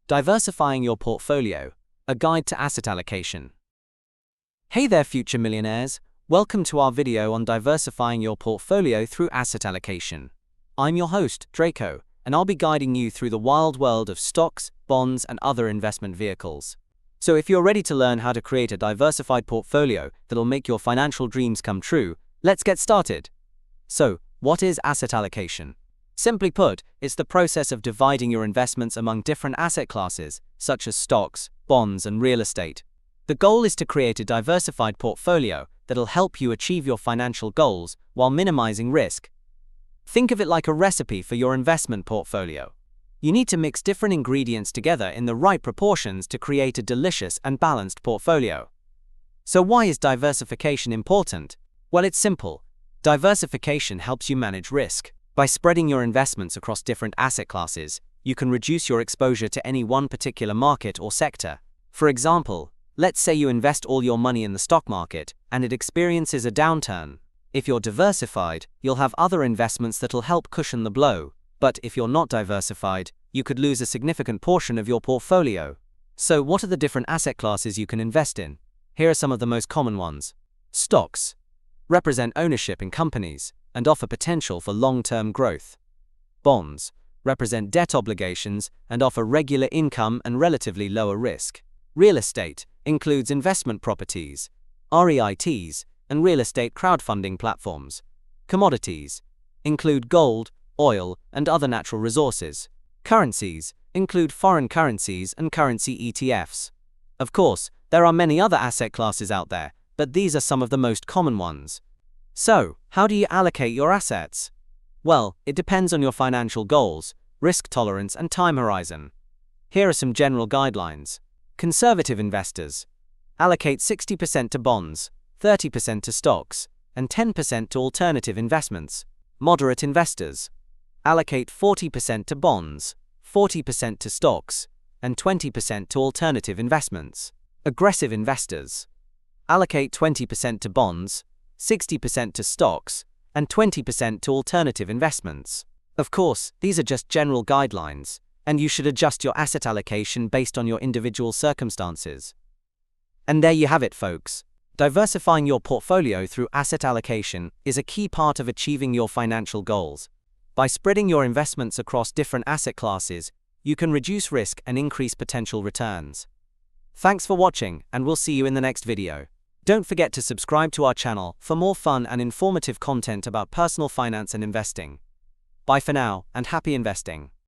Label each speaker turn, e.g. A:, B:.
A: Diversifying your portfolio, a guide to asset allocation. Hey there, future millionaires. Welcome to our video on diversifying your portfolio through asset allocation. I'm your host, Draco, and I'll be guiding you through the wild world of stocks, bonds, and other investment vehicles. So if you're ready to learn how to create a diversified portfolio that'll make your financial dreams come true, let's get started. So, what is asset allocation? Simply put, it's the process of dividing your investments among different asset classes, such as stocks, bonds, and real estate. The goal is to create a diversified portfolio that'll help you achieve your financial goals while minimizing risk. Think of it like a recipe for your investment portfolio. You need to mix different ingredients together in the right proportions to create a delicious and balanced portfolio. So why is diversification important? Well, it's simple. Diversification helps you manage risk. By spreading your investments across different asset classes, you can reduce your exposure to any one particular market or sector. For example, let's say you invest all your money in the stock market and it experiences a downturn. If you're diversified, you'll have other investments that'll help cushion the blow. But if you're not diversified, you could lose a significant portion of your portfolio. So what are the different asset classes you can invest in? Here are some of the most common ones. Stocks represent ownership in companies and offer potential for long-term growth. Bonds represent debt obligations and offer regular income and relatively lower risk. Real estate includes investment properties, REITs, and real estate crowdfunding platforms. Commodities include gold, oil, and other natural resources. Currencies include foreign currencies and currency ETFs. Of course, there are many other asset classes out there, but these are some of the most common ones. So, how do you allocate your assets? Well, it depends on your financial goals, risk tolerance, and time horizon. Here are some general guidelines. Conservative investors allocate 60% to bonds, 30% to stocks, and 10% to alternative investments. Moderate investors allocate 40% to bonds, 40% to stocks, and 20% to alternative investments. Aggressive investors allocate 20% to bonds, 60% to stocks, and 20% to alternative investments. Of course, these are just general guidelines, and you should adjust your asset allocation based on your individual circumstances. And there you have it, folks. Diversifying your portfolio through asset allocation is a key part of achieving your financial goals. By spreading your investments across different asset classes, you can reduce risk and increase potential returns. Thanks for watching, and we'll see you in the next video. Don't forget to subscribe to our channel for more fun and informative content about personal finance and investing. Bye for now, and happy investing.